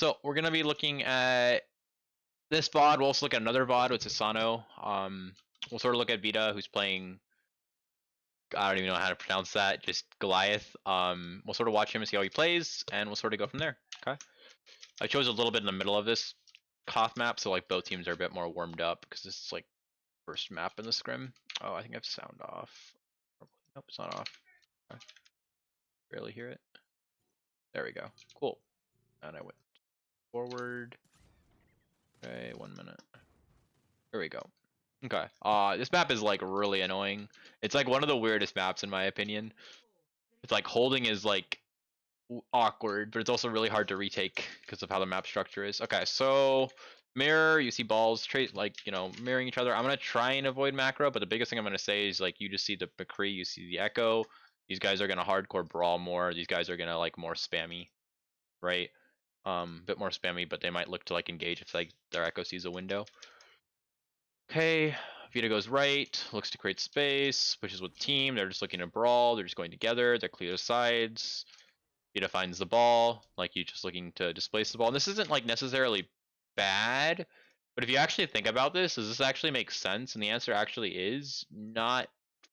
So we're gonna be looking at this VOD. We'll also look at another VOD with Susanoo. We'll sort of look at Vita, who's playing. I don't even know how to pronounce that. Just Goliath. We'll sort of watch him and see how he plays, and we'll sort of go from there. Okay. I chose a little bit in the middle of this Koth map, so like both teams are a bit more warmed up because this is like first map in the scrim. Oh, I think I have sound off. Nope, it's not off. Okay. Barely hear it. There we go. Cool. And I went forward. Okay, 1 minute. There we go. Okay. This map is like really annoying. It's like one of the weirdest maps in my opinion. It's like holding is like awkward, but it's also really hard to retake because of how the map structure is. Okay, so mirror, you see balls like, you know, mirroring each other. I'm gonna try and avoid macro, but the biggest thing I'm gonna say is like you just see the McCree, you see the Echo. These guys are gonna hardcore brawl more. These guys are gonna like more spammy, right? Bit more spammy, but they might look to like engage if like their Echo sees a window. Okay, Vita goes right, looks to create space, pushes with the team. They're just looking to brawl. They're just going together. They're clear the sides. Vita finds the ball, like you just looking to displace the ball. And this isn't like necessarily bad, but if you actually think about this, does this actually make sense? And the answer actually is not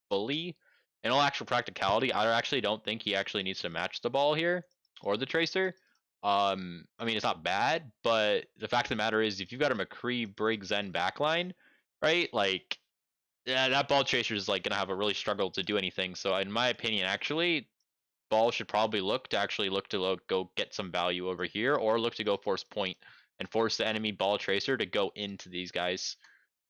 fully. In all actual practicality, I actually don't think he actually needs to match the ball here or the tracer. I mean, it's not bad, but the fact of the matter is, if you've got a McCree Briggs Zen backline, right? Like, yeah, that ball tracer is like gonna have a really struggle to do anything. So, in my opinion, actually, ball should probably look to go get some value over here, or look to go force point and force the enemy ball tracer to go into these guys.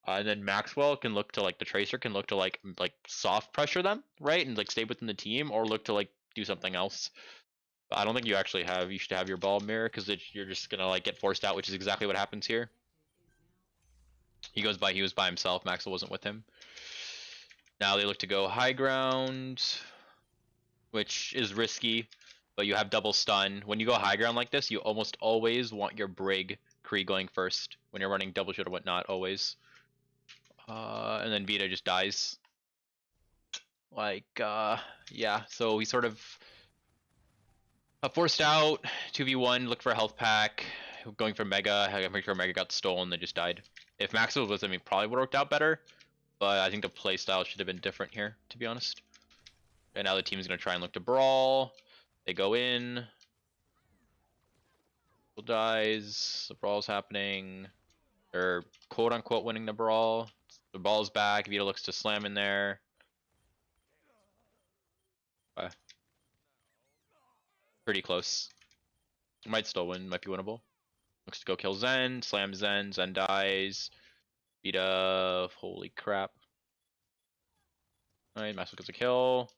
And then Maxwell can look to like the tracer can look to like soft pressure them, right, and like stay within the team, or look to like do something else. But I don't think you should have your ball mirror because you're just gonna like get forced out, which is exactly what happens here. He was by himself. Maxwell wasn't with him. Now they look to go high ground, which is risky, but you have double stun. When you go high ground like this, you almost always want your Brig Kree going first when you're running double shoot or whatnot, always. And then Vita just dies. Like, yeah, so he sort of forced out, 2v1, look for a health pack, going for Mega. I'm pretty sure Mega got stolen, then just died. If Max was with him, he probably would have worked out better, but I think the playstyle should have been different here, to be honest. And now the team's going to try and look to brawl. They go in. Dies. The brawl's happening. They're quote unquote winning the brawl. The ball's back. Vita looks to slam in there. Pretty close. Might still win. Might be winnable. Looks to go kill Zen. Slam Zen. Zen dies. Vita. Holy crap. Alright, Maxwell gets a kill.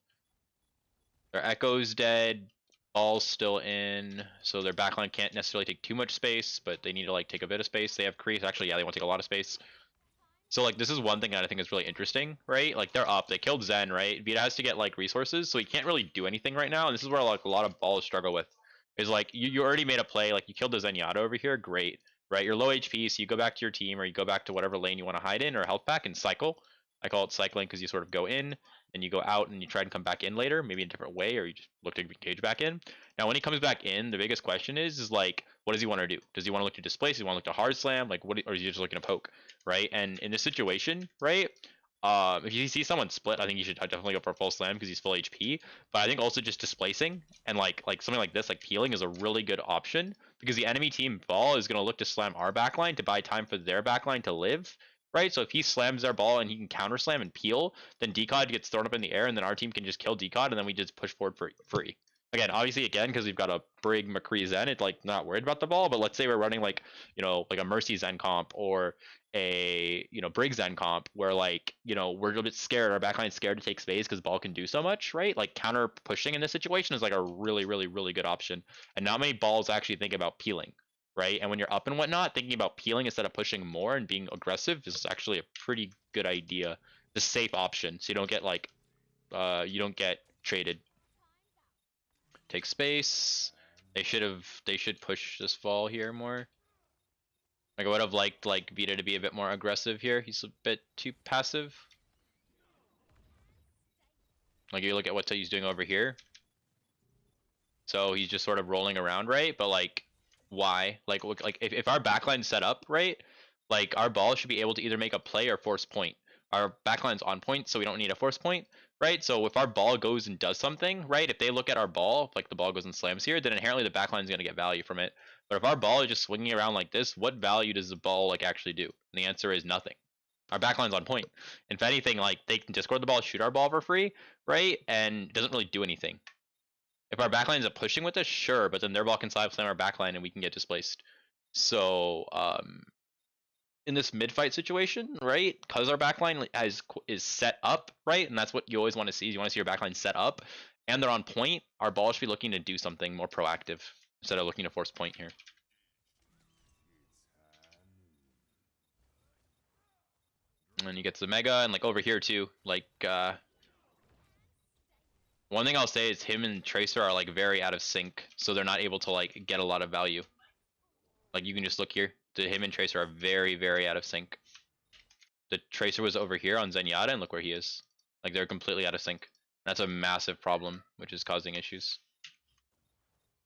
Their Echo's dead. Ball's still in. So their backline can't necessarily take too much space, but they need to like take a bit of space. They have crease. Actually, yeah, they want to take a lot of space. So like this is one thing that I think is really interesting, right? Like they're up, they killed Zen, right? Vita has to get like resources, so he can't really do anything right now. And this is where like a lot of balls struggle with. Is like you already made a play, like you killed the Zenyatta over here, great, right? You're low HP, so you go back to your team or you go back to whatever lane you want to hide in or health pack and cycle. I call it cycling because you sort of go in and you go out and you try and come back in later, maybe in a different way, or you just look to engage back in. Now when he comes back in, the biggest question is like, what does he want to do? Does he want to look to displace? Does he want to look to hard slam? Like what, or is he just looking to poke? Right? And in this situation, right? If you see someone split, I think you should definitely go for a full slam because he's full HP. But I think also just displacing and like something like this, like peeling, is a really good option because the enemy team ball is going to look to slam our backline to buy time for their backline to live. Right? So if he slams their ball and he can counter slam and peel, then Decod gets thrown up in the air, and then our team can just kill Decod, and then we just push forward for free. Again, obviously, because we've got a Brig McCree Zen, it's like not worried about the ball. But let's say we're running like like a Mercy Zen comp or a Brig Zen comp where like we're a little bit scared, our backline's scared to take space because ball can do so much, right? Like counter pushing in this situation is like a really really good option, and not many balls actually think about peeling, right? And when you're up and whatnot, thinking about peeling instead of pushing more and being aggressive is actually a pretty good idea. The safe option, so you don't get like you don't get traded. Take space. They should push this fall here more. Like I would have liked like Vita to be a bit more aggressive here. He's a bit too passive. Like you look at what he's doing over here. So he's just sort of rolling around, right? But like why. Like if our backline's set up right, like our ball should be able to either make a play or force point. Our backline's on point, so we don't need a force point, right? So if our ball goes and does something, right? If they look at our ball, like the ball goes and slams here, then inherently the backline's gonna get value from it. But if our ball is just swinging around like this, what value does the ball like actually do? And the answer is nothing. Our backline's on point. If anything, like they can discord the ball, shoot our ball for free, right? And it doesn't really do anything. If our backline is pushing with us, sure, but then their ball can slam our backline and we can get displaced. So in this mid fight situation, right? Because our backline is set up, right? And that's what you always want to see. Is you want to see your backline set up, and they're on point. Our ball should be looking to do something more proactive instead of looking to force point here. And then you get to the mega, and like over here too, like one thing I'll say is him and Tracer are like very out of sync, so they're not able to like get a lot of value. Like you can just look here, him and Tracer are very, very out of sync. The Tracer was over here on Zenyatta, and look where he is. Like they're completely out of sync. That's a massive problem, which is causing issues.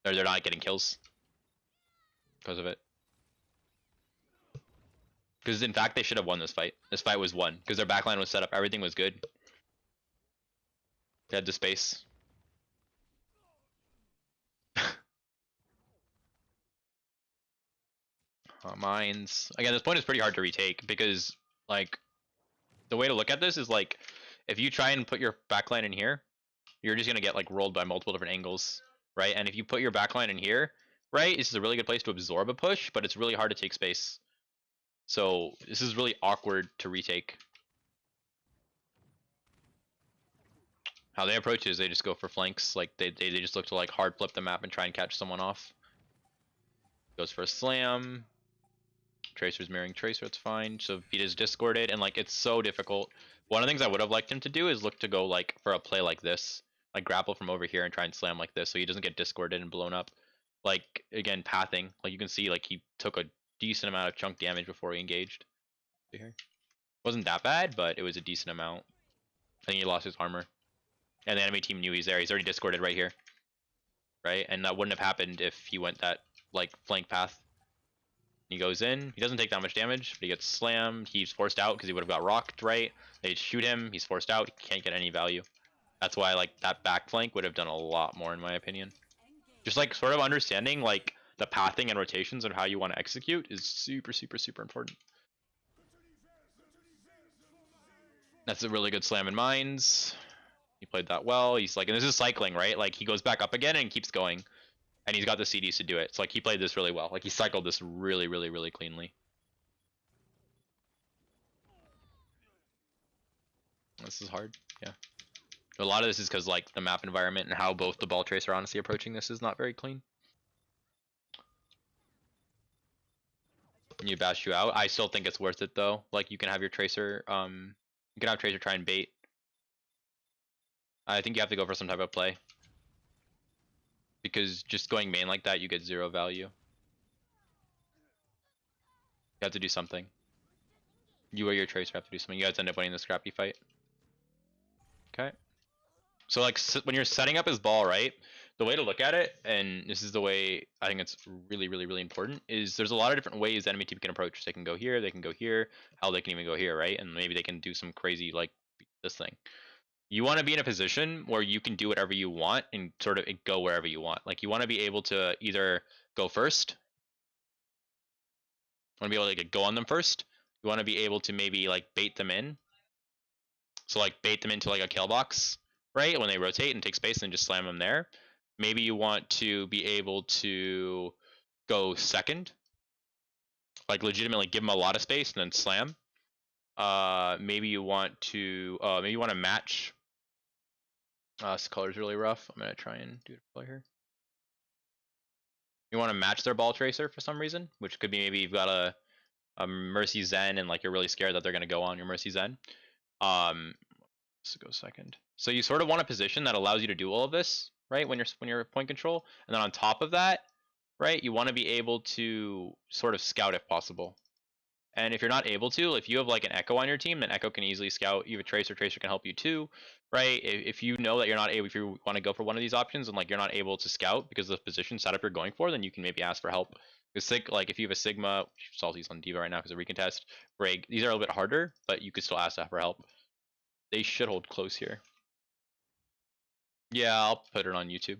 They're not getting kills because of it. Because in fact they should have won this fight. This fight was won because their backline was set up. Everything was good. They had the space. Mines. Again, this point is pretty hard to retake because like the way to look at this is like if you try and put your backline in here, you're just gonna get like rolled by multiple different angles, right? And if you put your backline in here, right, this is a really good place to absorb a push, but it's really hard to take space. So this is really awkward to retake. How they approach it is they just go for flanks, like they just look to like hard flip the map and try and catch someone off. Goes for a slam. Tracer's mirroring Tracer, it's fine. So Vita's discorded, and like it's so difficult. One of the things I would have liked him to do is look to go like for a play like this, like grapple from over here and try and slam like this, so he doesn't get discorded and blown up. Like again, pathing. Like you can see, like he took a decent amount of chunk damage before he engaged. Here, wasn't that bad, but it was a decent amount. I think he lost his armor, and the enemy team knew he's there. He's already discorded right here, right? And that wouldn't have happened if he went that like flank path. He goes in, he doesn't take that much damage, but he gets slammed. He's forced out because he would have got rocked, right? They shoot him, he's forced out, he can't get any value. That's why like that back flank would have done a lot more in my opinion. Just like sort of understanding like the pathing and rotations and how you want to execute is super, super, super important. That's a really good slam in mines. He played that well. He's like, and this is cycling, right? Like he goes back up again and keeps going. And he's got the CDs to do it. So like he played this really well. Like he cycled this really, really, really cleanly. This is hard, yeah. A lot of this is because like the map environment and how both the ball tracer honestly approaching this is not very clean. You bash you out. I still think it's worth it though. Like you can have your tracer, you can have tracer try and bait. I think you have to go for some type of play. Because just going main like that, you get 0 value. You have to do something. You or your tracer have to do something. You guys end up winning the scrappy fight. Okay. So like when you're setting up his ball, right? The way to look at it, and this is the way I think it's really, really, really important, is there's a lot of different ways the enemy team can approach. They can go here, they can go here, hell, they can even go here, right? And maybe they can do some crazy like this thing. You want to be in a position where you can do whatever you want and sort of go wherever you want. Like you want to be able to either go first, you want to be able to like, go on them first. You want to be able to maybe like bait them in. So like bait them into like a kill box, right? When they rotate and take space and just slam them there. Maybe you want to be able to go second, like legitimately give them a lot of space and then slam. Maybe you want to match. This color's really rough. I'm gonna try and do it play here. You want to match their ball tracer for some reason, which could be maybe you've got a Mercy Zen and like you're really scared that they're gonna go on your Mercy Zen. Let's go second. So you sort of want a position that allows you to do all of this, right? When you're point control, and then on top of that, right, you want to be able to sort of scout if possible. And if you're not able to, if you have like an Echo on your team, then Echo can easily scout. You have a Tracer, Tracer can help you too, right? If you know that you're not able, if you want to go for one of these options and like you're not able to scout because of the position setup you're going for, then you can maybe ask for help. Because like if you have a Sigma, Salty's on Diva right now because of recontest, break. These are a little bit harder, but you could still ask that for help. They should hold close here. Yeah, I'll put it on YouTube.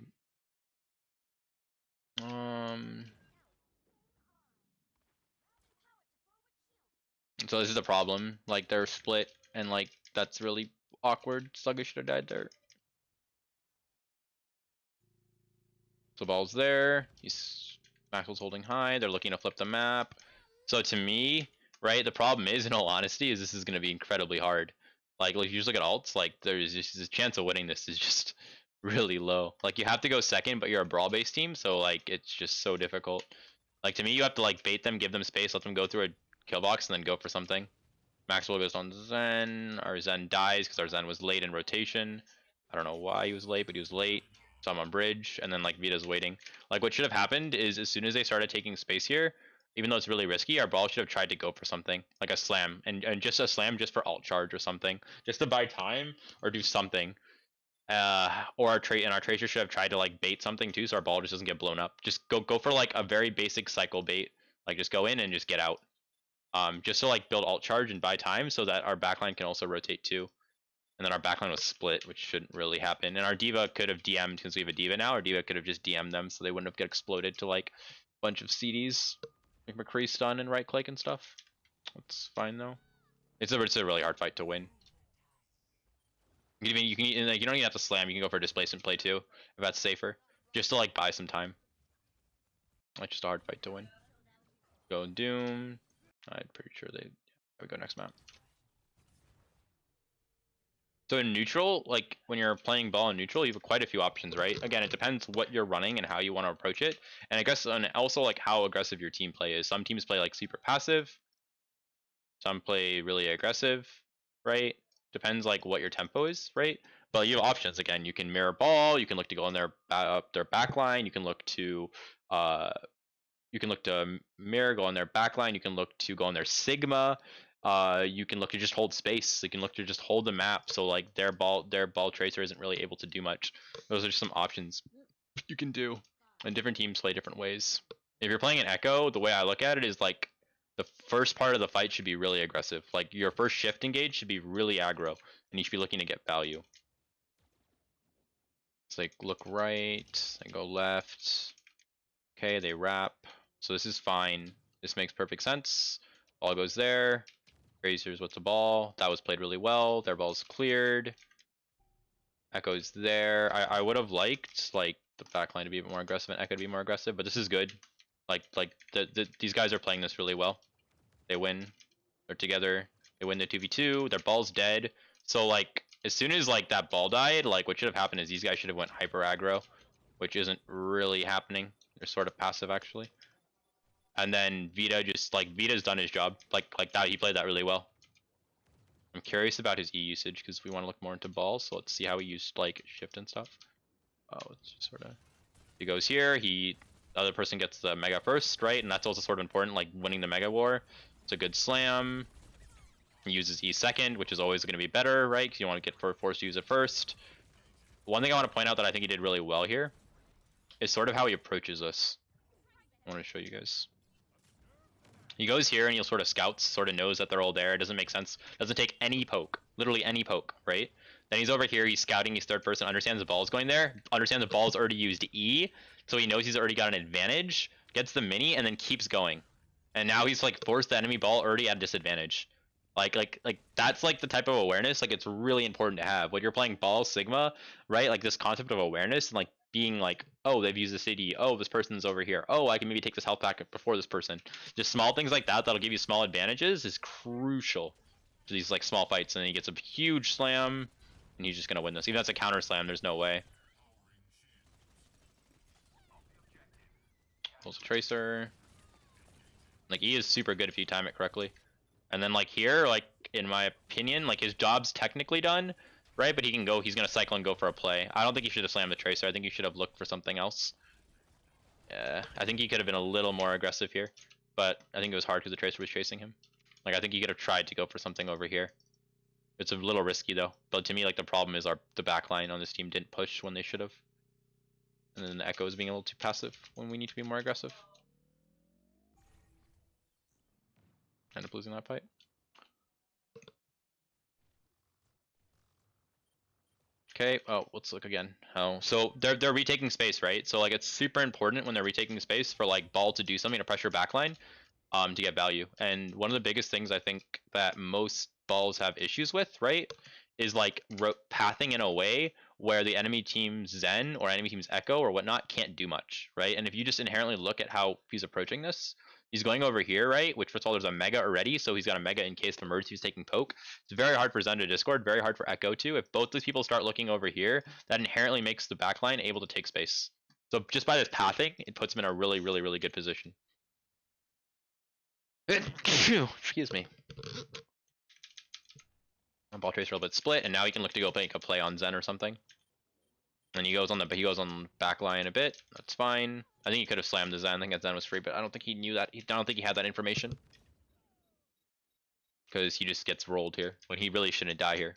So this is the problem. Like they're split, and like that's really awkward. Sluggish should have died there. So ball's there. Maxwell's holding high. They're looking to flip the map. So to me, right, the problem is, in all honesty, is this is going to be incredibly hard. Like if you just look at alts, like there's just the chance of winning this is just really low. Like you have to go second, but you're a brawl based team, so like it's just so difficult. Like to me, you have to like bait them, give them space, let them go through a kill box, and then go for something. Maxwell goes on Zen. Our Zen dies because our Zen was late in rotation. I don't know why he was late, but he was late. So I'm on bridge, and then like Vita's waiting. Like what should have happened is as soon as they started taking space here, even though it's really risky, our ball should have tried to go for something like a slam, and just a slam just for alt charge or something, just to buy time or do something. Or our tracer should have tried to like bait something too, so our ball just doesn't get blown up. Just go for like a very basic cycle bait, like just go in and just get out. Just to like build alt charge and buy time so that our backline can also rotate too. And then our backline was split, which shouldn't really happen. And our Diva could have DM'd, because we have a Diva now, our Diva could have just DM'd them so they wouldn't have get exploded to like a bunch of CDs. Like McCree stun and right click and stuff. That's fine though. It's a really hard fight to win. You can like, you don't even have to slam, you can go for displacement play too, if that's safer. Just to like buy some time. Like just a hard fight to win. Go Doom. I'm pretty sure they go next map. So in neutral, like when you're playing ball in neutral, you have quite a few options, right? Again, it depends what you're running and how you want to approach it. And I guess also like how aggressive your team play is. Some teams play like super passive. Some play really aggressive, right? Depends like what your tempo is, right? But you have options. Again, you can mirror ball. You can look to go on their back line. You can look to mirror, go on their backline. You can look to go on their Sigma. You can look to just hold space. You can look to just hold the map. So like their ball tracer isn't really able to do much. Those are just some options you can do. And different teams play different ways. If you're playing an Echo, the way I look at it is like the first part of the fight should be really aggressive. Like your first shift engage should be really aggro, and you should be looking to get value. It's like look right, and go left. Okay, they wrap. So this is fine. This makes perfect sense. Ball goes there. Grazers with the ball. That was played really well. Their ball's cleared. Echo's there. I would have liked like the backline to be a bit more aggressive and Echo to be more aggressive, but this is good. Like these guys are playing this really well. They win. They're together. They win the 2v2. Their ball's dead. So like as soon as like that ball died, like what should have happened is these guys should have went hyper aggro, which isn't really happening. They're sort of passive actually. And then Vita just like Vita's done his job. Like that he played that really well. I'm curious about his E usage because we want to look more into balls. So let's see how he used like shift and stuff. Oh, it's just sort of he goes here. The other person gets the mega first, right? And that's also sort of important, like winning the mega war. It's a good slam. He uses E second, which is always going to be better, right? Because you want to get forced to use it first. One thing I want to point out that I think he did really well here is sort of how he approaches us. I want to show you guys. He goes here and he'll sort of scouts, sort of knows that they're all there. It doesn't make sense. Doesn't take any poke, literally any poke, right? Then he's over here, he's scouting, he's third person, understands the ball's going there, understands the ball's already used E, so he knows he's already got an advantage, gets the mini, and then keeps going. And now he's like forced the enemy ball already at a disadvantage. Like that's like the type of awareness, like it's really important to have. When you're playing ball Sigma, right? Like this concept of awareness and like being like, oh, they've used the CD. Oh, this person's over here. Oh, I can maybe take this health pack before this person. Just small things like that that'll give you small advantages is crucial to these like small fights. And then he gets a huge slam, and he's just gonna win this. Even if it's a counter slam, there's no way. Pulls a tracer. Like E is super good if you time it correctly. And then like here, like in my opinion, like his job's technically done, right? But he can go, he's gonna cycle and go for a play. I don't think he should have slammed the tracer. I think he should have looked for something else. Yeah, I think he could have been a little more aggressive here, but I think it was hard because the tracer was chasing him. Like I think he could have tried to go for something over here. It's a little risky though. But to me, like the problem is the backline on this team didn't push when they should have. And then the Echo is being a little too passive when we need to be more aggressive. End up losing that fight. Okay, oh, let's look again. Oh, so they're retaking space, right? So like it's super important when they're retaking space for like ball to do something to pressure backline, to get value. And one of the biggest things I think that most balls have issues with, right, is like pathing in a way where the enemy team's Zen or enemy team's Echo or whatnot can't do much, right? And if you just inherently look at how he's approaching this, he's going over here, right? Which first of all, there's a Mega already, so he's got a Mega in case of emergency he's taking poke. It's very hard for Zen to discord, very hard for Echo too. If both these people start looking over here, that inherently makes the backline able to take space. So just by this pathing, it puts him in a really, really, really good position. Excuse me. Ball tracer a little bit split, and now he can look to go make a play on Zen or something. And he goes on back line a bit. That's fine. I think he could have slammed the Zen. I think that Zen was free, but I don't think he knew that. I don't think he had that information. Because he just gets rolled here when he really shouldn't die here.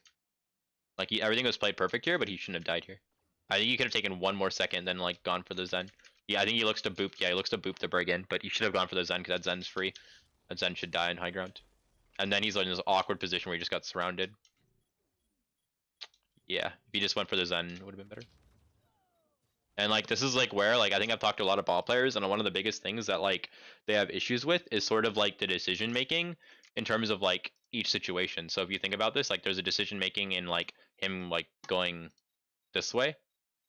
Like everything was played perfect here, but he shouldn't have died here. I think he could have taken one more second, then like gone for the Zen. Yeah, I think he looks to boop. Yeah, he looks to boop the Brigand, but he should have gone for the Zen because that Zen's free. That Zen should die in high ground. And then he's in this awkward position where he just got surrounded. Yeah, if he just went for the Zen, it would have been better. And like this is like where like I think I've talked to a lot of ball players, and one of the biggest things that like they have issues with is sort of like the decision making in terms of like each situation. So if you think about this, like there's a decision making in like him like going this way,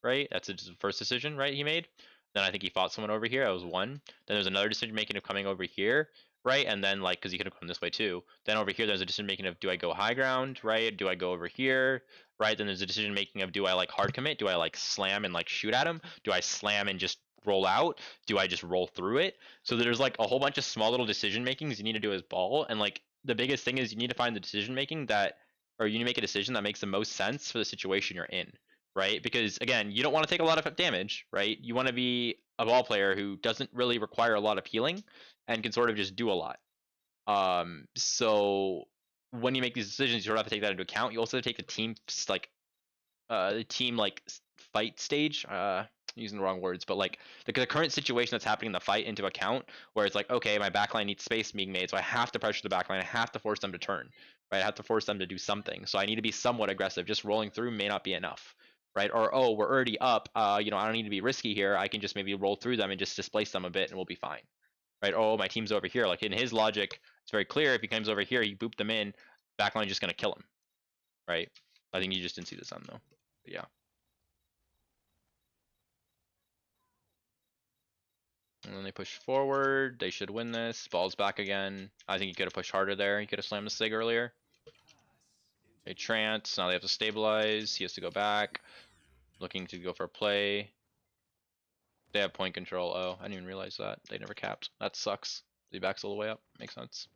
right? That's the first decision, right? He made. Then I think he fought someone over here. That was one. Then there's another decision making of coming over here, right? And then like because he could have come this way too. Then over here there's a decision making of do I go high ground, right? Do I go over here, right? Then there's a decision making of do I like hard commit? Do I like slam and like shoot at him? Do I slam and just roll out? Do I just roll through it? So there's like a whole bunch of small little decision makings you need to do as ball, and like the biggest thing is you need to find the decision making that, or you need to make a decision that makes the most sense for the situation you're in, right? Because again, you don't want to take a lot of damage, right? You want to be a ball player who doesn't really require a lot of healing and can sort of just do a lot. So when you make these decisions, you sort of have to take that into account. You also have to take the team fight stage. Using the wrong words, but like the current situation that's happening in the fight into account, where it's like, okay, my backline needs space being made, so I have to pressure the backline. I have to force them to turn, right? I have to force them to do something. So I need to be somewhat aggressive. Just rolling through may not be enough, right? Or oh, we're already up. I don't need to be risky here. I can just maybe roll through them and just displace them a bit, and we'll be fine, right? Oh, my team's over here. Like in his logic, it's very clear. If he comes over here, you boop them in, backline's just gonna kill him, right? I think you just didn't see the sun though. But yeah. And then they push forward. They should win this. Ball's back again. I think he could have pushed harder there. He could have slammed the Sig earlier. They trance. Now they have to stabilize. He has to go back. Looking to go for a play. They have point control. Oh, I didn't even realize that. They never capped. That sucks. He backs all the way up. Makes sense.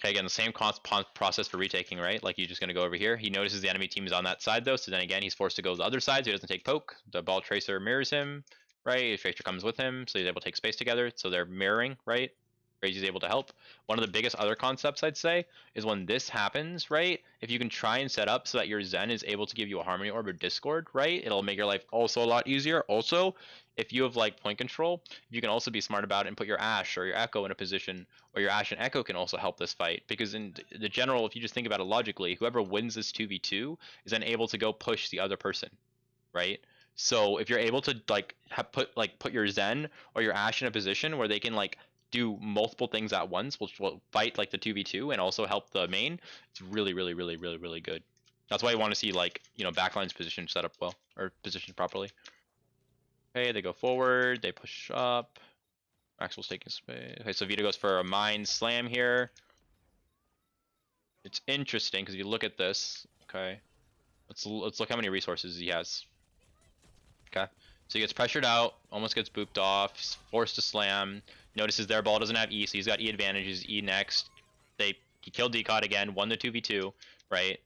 Okay, again, the same process for retaking, right? Like, you're just going to go over here. He notices the enemy team is on that side, though, so then again, he's forced to go to the other side, so he doesn't take poke. The ball tracer mirrors him, right? Tracer comes with him, so he's able to take space together, so they're mirroring, right? Crazy's able to help. One of the biggest other concepts, I'd say, is when this happens, right? If you can try and set up so that your Zen is able to give you a Harmony Orb or Discord, right? It'll make your life also a lot easier. Also, if you have, like, point control, you can also be smart about it and put your Ashe or your Echo in a position where your Ashe and Echo can also help this fight. Because in the general, if you just think about it logically, whoever wins this 2v2 is then able to go push the other person, right? So if you're able to like put your Zen or your Ashe in a position where they can like do multiple things at once, which will fight like the 2v2 and also help the main, it's really, really, really, really, really good. That's why you want to see like, backlines position set up well, or positioned properly. Okay, they go forward, they push up. Maxwell's taking space. Okay, so Vita goes for a Mind Slam here. It's interesting because you look at this. Okay, let's look how many resources he has. Okay, so he gets pressured out, almost gets booped off, he's forced to slam. Notices their ball doesn't have E, so he's got E advantages. E next. He killed Decod again, won the 2v2, right?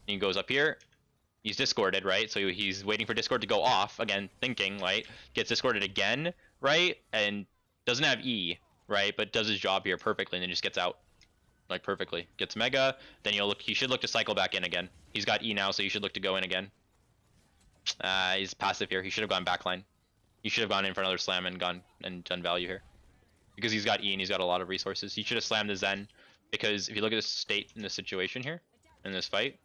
He goes up here. He's discorded, right? So he's waiting for Discord to go off again, thinking, right? Gets discorded again, right? And doesn't have E, right? But does his job here perfectly, and then just gets out, like perfectly. Gets Mega, then he should look to cycle back in again. He's got E now, so he should look to go in again. He's passive here. He should have gone backline. He should have gone in for another slam and done value here. because he's got E and he's got a lot of resources. He should have slammed the Zen, because if you look at the state in this situation here, in this fight,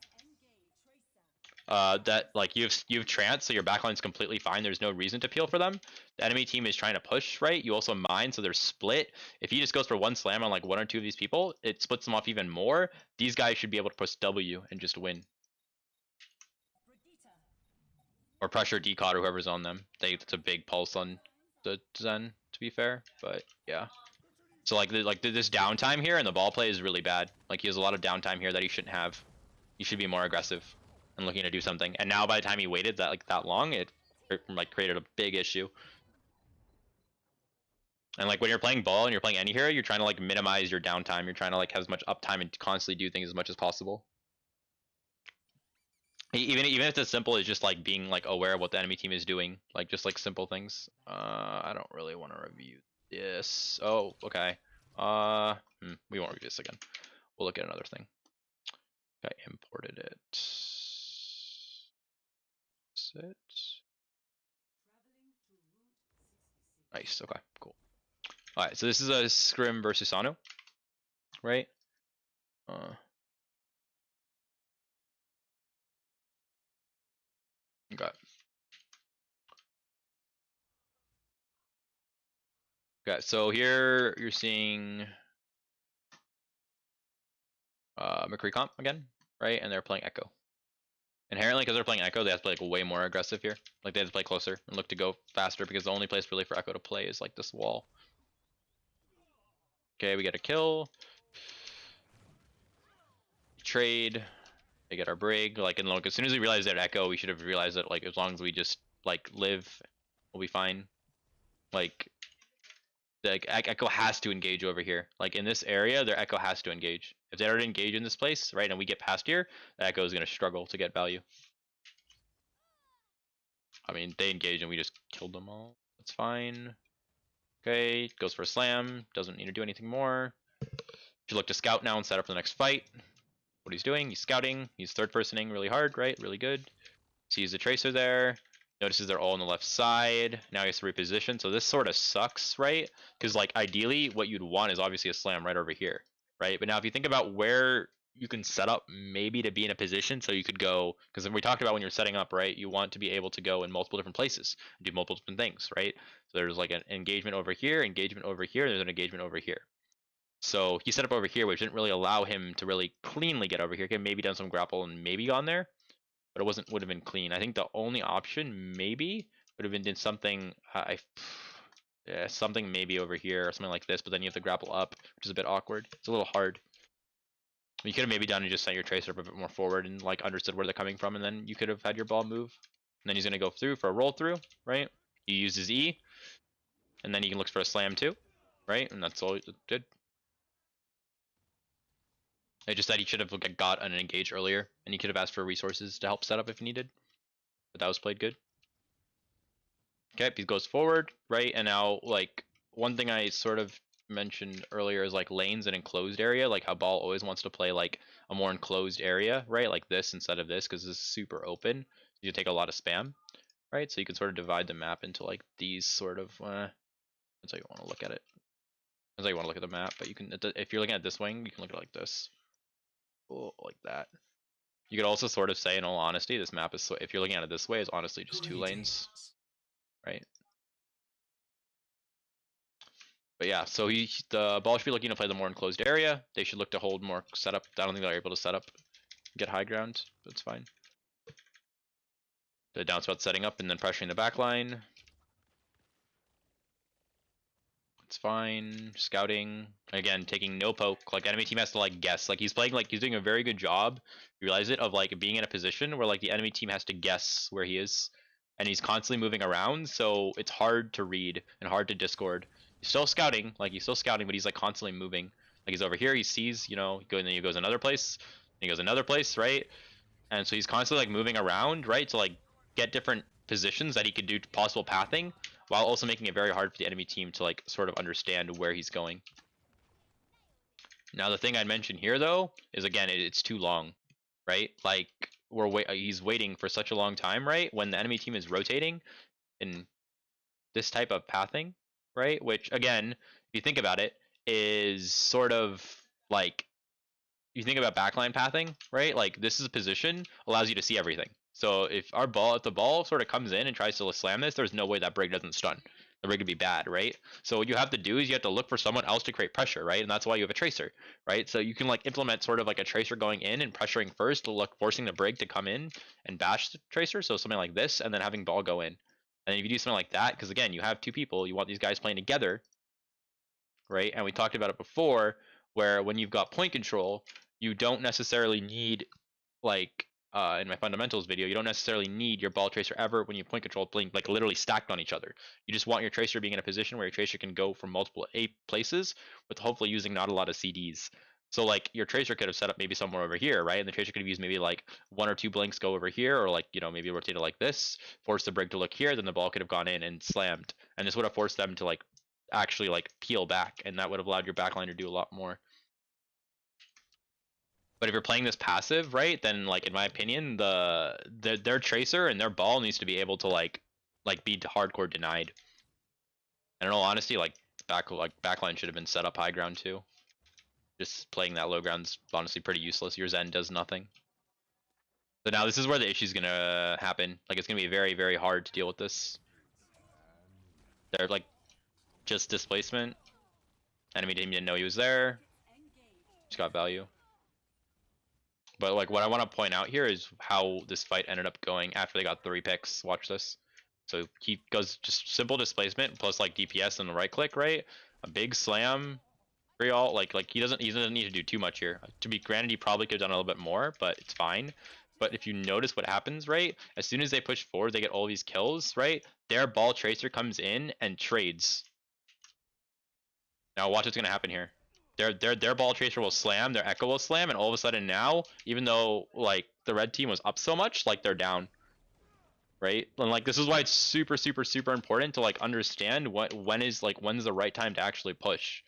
that like you've trance, so your backline's completely fine. There's no reason to peel for them. The enemy team is trying to push, right? You also mine, so they're split. If he just goes for one slam on like one or two of these people, it splits them off even more. These guys should be able to push W and just win. Or pressure Decod or whoever's on them. It's a big pulse on the Zen, to be fair, but yeah. So like this downtime here and the ball play is really bad. Like he has a lot of downtime here that he shouldn't have. He should be more aggressive and looking to do something. And now by the time he waited that long, it like created a big issue. And like when you're playing ball and you're playing any hero, you're trying to like minimize your downtime. You're trying to like have as much uptime and constantly do things as much as possible. Even if it's as simple as just like being like aware of what the enemy team is doing, like just like simple things. I don't really want to review this. Oh, okay. We won't review this again. We'll look at another thing. I imported it. Sit. Nice. Okay. Cool. All right. So this is a scrim versus Susanoo, right? Okay. Okay. So here you're seeing McCree comp again, right? And they're playing Echo. Inherently, because they're playing Echo, they have to play like way more aggressive here. Like they have to play closer and look to go faster, because the only place really for Echo to play is like this wall. Okay, we get a kill. Trade. They get our brig. Like, and look, as soon as we realized that Echo, we should have realized that like as long as we just like live, we'll be fine. Like Echo has to engage over here. Like in this area, their Echo has to engage. If they already engage in this place, right, and we get past here, the Echo is gonna struggle to get value. I mean, they engage and we just killed them all. That's fine. Okay, goes for a slam. Doesn't need to do anything more. Should look to scout now and set up for the next fight. What he's doing, he's scouting. He's third personing really hard, right? Really good. Sees the tracer there. Notices they're all on the left side. Now he has to reposition. So this sort of sucks, right? Because like ideally, what you'd want is obviously a slam right over here, right? But now if you think about where you can set up maybe to be in a position so you could go, because we talked about when you're setting up, right, you want to be able to go in multiple different places, do multiple different things, right? So there's like an engagement over here, there's an engagement over here. So he set up over here, which didn't really allow him to really cleanly get over here. He maybe done some grapple and maybe gone there, but it would have been clean. I think the only option maybe would have been did something something maybe over here or something like this, but then you have to grapple up, which is a bit awkward. It's a little hard. You could have maybe done and just sent your tracer up a bit more forward and like understood where they're coming from, and then you could have had your ball move. And then he's gonna go through for a roll through, right? He uses E, and then he can look for a slam too, right? And that's all it did. I just said he should have got an engage earlier, and he could have asked for resources to help set up if needed. But that was played good. Okay, he goes forward, right? And now, like, one thing I sort of mentioned earlier is like lanes and enclosed area, like how ball always wants to play like a more enclosed area, right? Like this instead of this, because this is super open. You take a lot of spam, right? So you can sort of divide the map into like these sort of. That's how you want to look at it. That's how you want to look at the map. But you can, if you're looking at this wing, you can look at it like this. Oh, like that. You could also sort of say, in all honesty, this map is, if you're looking at it this way, is honestly just two lanes, right? But yeah, so the ball should be looking to play the more enclosed area. They should look to hold more setup. I don't think they're able to set up, get high ground. That's fine. The down spot setting up and then pressuring the back line. It's fine. Scouting. Again, taking no poke. Like enemy team has to like guess. Like he's playing, like he's doing a very good job. You realize it, of like being in a position where like the enemy team has to guess where he is. And he's constantly moving around, so it's hard to read and hard to discord. He's still scouting, but he's like constantly moving. Like he's over here, he sees, you know, and then he goes another place, and he goes another place, right? And so he's constantly like moving around, right, to like get different positions that he could do possible pathing, while also making it very hard for the enemy team to like sort of understand where he's going. Now the thing I'd mention here though is, again, it's too long, right? Like he's waiting for such a long time, right? When the enemy team is rotating in this type of pathing, right? Which again, you think about it, is sort of like, you think about backline pathing, right? Like this is a position allows you to see everything. So if the ball sort of comes in and tries to slam this, there's no way that break doesn't stun. The break would be bad, right? So what you have to do is you have to look for someone else to create pressure, right? And that's why you have a tracer, right? So you can like implement sort of like a tracer going in and pressuring first to look, forcing the break to come in and bash the tracer. So something like this, and then having ball go in. And if you do something like that, because again, you have two people, you want these guys playing together, right? And we talked about it before, where when you've got point control, you don't necessarily need, like in my fundamentals video, you don't necessarily need your ball tracer ever when you point control playing like literally stacked on each other. You just want your tracer being in a position where your tracer can go from multiple places with hopefully using not a lot of CDs. So like your tracer could have set up maybe somewhere over here, right? And the tracer could have used maybe like one or two blinks go over here, or like, maybe rotate it like this, force the break to look here, then the ball could have gone in and slammed. And this would have forced them to like actually like peel back, and that would have allowed your backline to do a lot more. But if you're playing this passive, right, then like in my opinion, their tracer and their ball needs to be able to like be hardcore denied. And in all honesty, like backline should have been set up high ground too. Just playing that low ground's honestly pretty useless. Your Zen does nothing. So now this is where the issue's gonna happen. Like it's gonna be very, very hard to deal with this. They're like just displacement. Enemy didn't even know he was there. Just got value. But like what I want to point out here is how this fight ended up going after they got 3 picks. Watch this. So he goes just simple displacement plus like DPS and the right click, right? A big slam, free ult. Like he doesn't need to do too much here. To be granted, he probably could have done a little bit more, but it's fine. But if you notice what happens, right? As soon as they push forward, they get all these kills, right? Their ball tracer comes in and trades. Now watch what's gonna happen here. Their ball tracer will slam, their echo will slam, and all of a sudden now, even though like the red team was up so much, like they're down. Right? And like this is why it's super, super, super important to like understand when's the right time to actually push.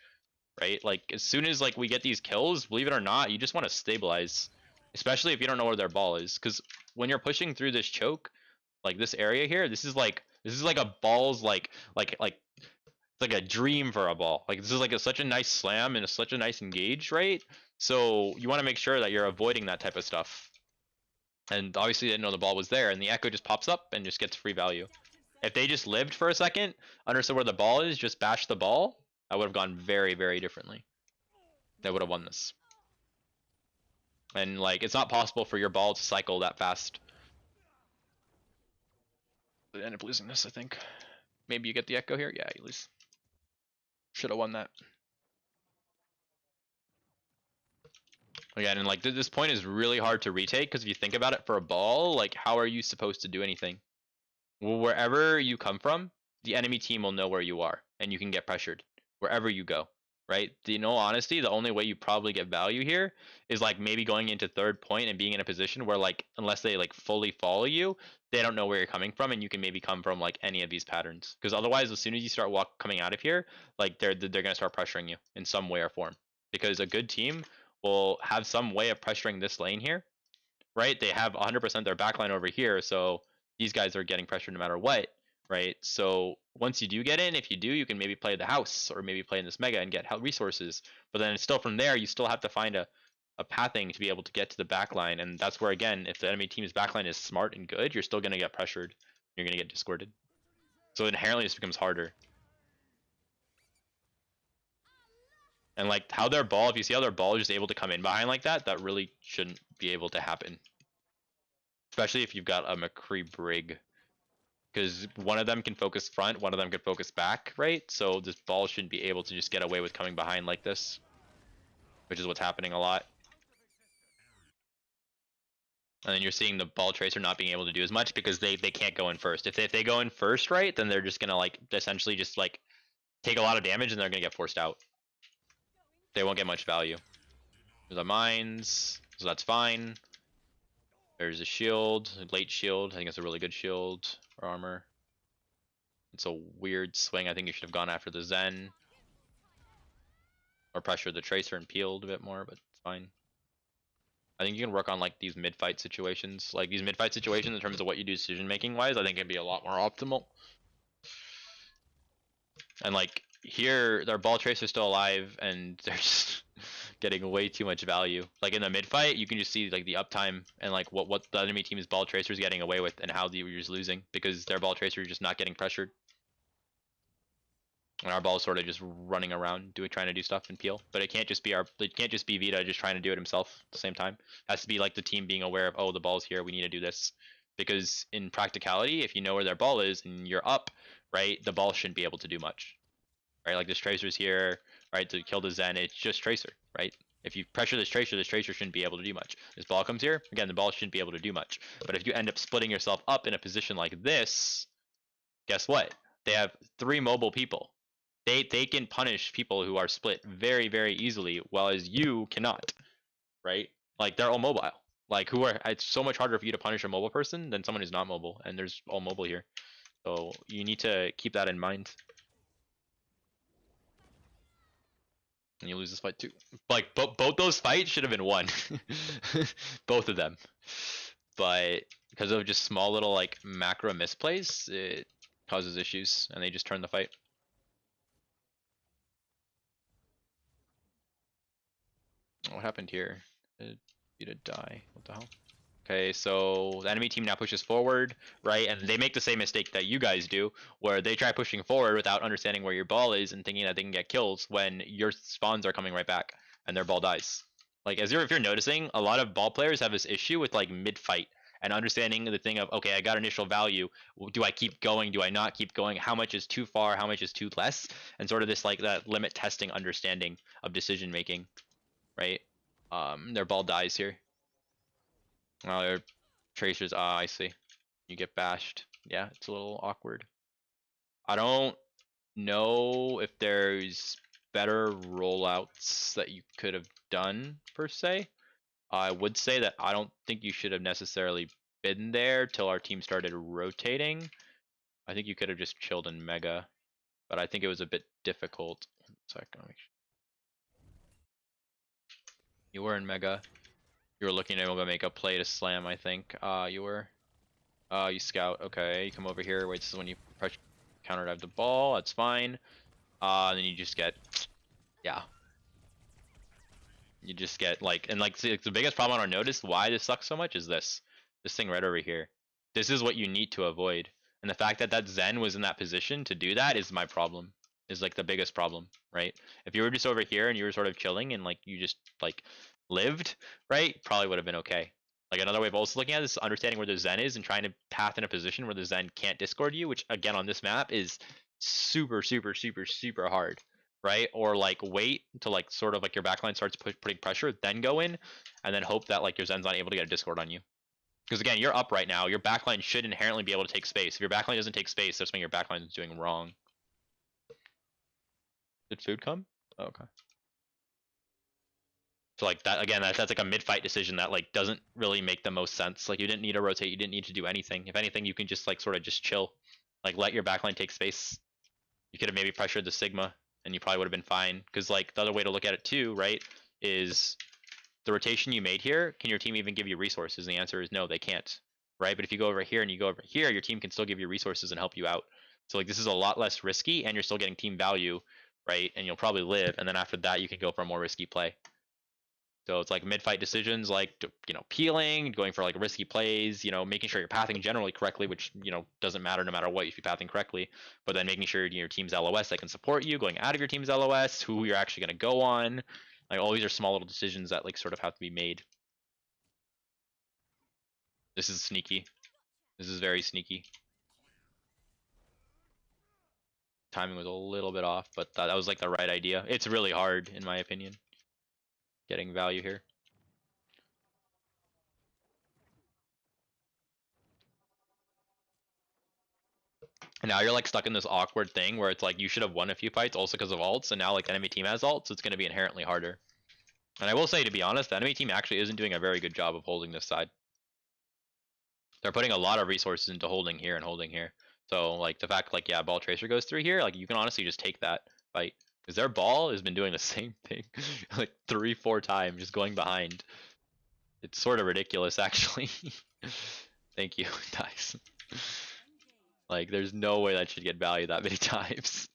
Right? Like as soon as like we get these kills, believe it or not, you just want to stabilize. Especially if you don't know where their ball is. Because when you're pushing through this choke, like this area here, this is like a ball's it's like a dream for a ball. Like this is like such a nice slam and such a nice engage, right? So you want to make sure that you're avoiding that type of stuff. And obviously they didn't know the ball was there, and the echo just pops up and just gets free value. If they just lived for a second, understood where the ball is, just bash the ball, I would have gone very, very differently. They would have won this. And like it's not possible for your ball to cycle that fast. They end up losing this, I think. Maybe you get the echo here. Yeah, you lose. Should have won that. Again, and like this point is really hard to retake because if you think about it, for a ball, like how are you supposed to do anything? Well, wherever you come from, the enemy team will know where you are, and you can get pressured wherever you go, right? In all honesty, the only way you probably get value here is like maybe going into third point and being in a position where like unless they like fully follow you, they don't know where you're coming from, and you can maybe come from like any of these patterns. Because otherwise, as soon as you start coming out of here, like they're gonna start pressuring you in some way or form. Because a good team will have some way of pressuring this lane here, right? They have 100% their backline over here, so these guys are getting pressure no matter what, right? So once you do get in, if you do, you can maybe play the house or maybe play in this mega and get resources. But then still from there, you still have to find a pathing to be able to get to the backline. And that's where, again, if the enemy team's backline is smart and good, you're still going to get pressured. You're going to get discorded. So inherently, this becomes harder. And like how their ball, if you see how their ball is just able to come in behind like that, that really shouldn't be able to happen. Especially if you've got a McCree Brig. Because one of them can focus front, one of them can focus back, right? So this ball shouldn't be able to just get away with coming behind like this. Which is what's happening a lot. And then you're seeing the ball tracer not being able to do as much because they can't go in first. If they go in first, right, then they're just gonna like essentially just like take a lot of damage and they're gonna get forced out. They won't get much value. There's a mines, so that's fine. There's a shield, a late shield. I think it's a really good shield or armor. It's a weird swing. I think you should have gone after the Zen. Or pressured the tracer and peeled a bit more, but it's fine. I think you can work on like these mid-fight situations. Like these mid-fight situations in terms of what you do decision making wise, I think it'd be a lot more optimal. And like here their ball tracer's still alive and they're just getting way too much value. Like in the mid fight, you can just see like the uptime and like what the enemy team's ball tracer is getting away with and how the Uyghur's losing because their ball tracer is just not getting pressured. And our ball's sort of just running around trying to do stuff and peel. But it can't just be Vita just trying to do it himself at the same time. It has to be like the team being aware of, oh, the ball's here, we need to do this. Because in practicality, if you know where their ball is and you're up, right, the ball shouldn't be able to do much. Right, like this tracer's here, right, to kill the Zen, it's just tracer, right? If you pressure this tracer shouldn't be able to do much. This ball comes here, again, the ball shouldn't be able to do much. But if you end up splitting yourself up in a position like this, guess what? They have 3 mobile people. They can punish people who are split very, very easily, whereas you cannot, right? Like they're all mobile. Like it's so much harder for you to punish a mobile person than someone who's not mobile, and there's all mobile here. So you need to keep that in mind. And you lose this fight too. Like both those fights should have been won. Both of them. But because of just small little like macro misplays, it causes issues and they just turn the fight. What happened here? Did Vita die? What the hell? Okay, so the enemy team now pushes forward, right? And they make the same mistake that you guys do, where they try pushing forward without understanding where your ball is and thinking that they can get kills when your spawns are coming right back and their ball dies. Like if you're noticing, a lot of ball players have this issue with like mid-fight and understanding the thing of, okay, I got initial value. Do I keep going? Do I not keep going? How much is too far? How much is too less? And sort of this like that limit testing understanding of decision making, right? Their ball dies here. Oh, their tracers. Ah, I see. You get bashed. Yeah, it's a little awkward. I don't know if there's better rollouts that you could have done, per se. I would say that I don't think you should have necessarily been there till our team started rotating. I think you could have just chilled in Mega, but I think it was a bit difficult. So I can make sure. You were in Mega. You were looking able to make a play to slam, I think. You were. You scout. Okay, you come over here. Wait, this is when you press counter dive the ball. That's fine. And then you just get, yeah. You just get like, and like the biggest problem on our notice why this sucks so much is this thing right over here. This is what you need to avoid, and the fact that that Zen was in that position to do that is my problem. Is like the biggest problem, right? If you were just over here and you were sort of chilling and like you just like lived, right, probably would have been okay. Like another way of also looking at this is understanding where the Zen is and trying to path in a position where the Zen can't discord you, which again on this map is super, super, super, super hard, right? Or like wait until like sort of like your backline starts putting pressure, then go in, and then hope that like your Zen's not able to get a discord on you. Because again, you're up right now. Your backline should inherently be able to take space. If your backline doesn't take space, that's when your backline is doing wrong. Did food come? Oh, okay. So like that again, that's like a mid-fight decision that like doesn't really make the most sense. Like you didn't need to rotate, you didn't need to do anything. If anything, you can just like sort of just chill, like let your backline take space. You could have maybe pressured the Sigma, and you probably would have been fine. Because like the other way to look at it too, right, is the rotation you made here. Can your team even give you resources? And the answer is no, they can't, right? But if you go over here and you go over here, your team can still give you resources and help you out. So like this is a lot less risky, and you're still getting team value, right? And you'll probably live, and then after that, you can go for a more risky play. So it's like mid-fight decisions, like peeling, going for like risky plays, making sure you're pathing generally correctly, which doesn't matter no matter what if you're pathing correctly. But then making sure your team's LOS that can support you, going out of your team's LOS, who you're actually going to go on. Like all these are small little decisions that like sort of have to be made. This is sneaky. This is very sneaky. Timing was a little bit off, but that was like the right idea. It's really hard in my opinion, getting value here. And now you're like stuck in this awkward thing where it's like you should have won a few fights also because of ults, and now like the enemy team has ults, so it's going to be inherently harder. And I will say, to be honest, the enemy team actually isn't doing a very good job of holding this side. They're putting a lot of resources into holding here and holding here. So like the fact like, yeah, ball tracer goes through here, like you can honestly just take that fight. Because their ball has been doing the same thing like 3-4 times, just going behind. It's sort of ridiculous actually. Thank you, guys. Like there's no way that should get value that many times.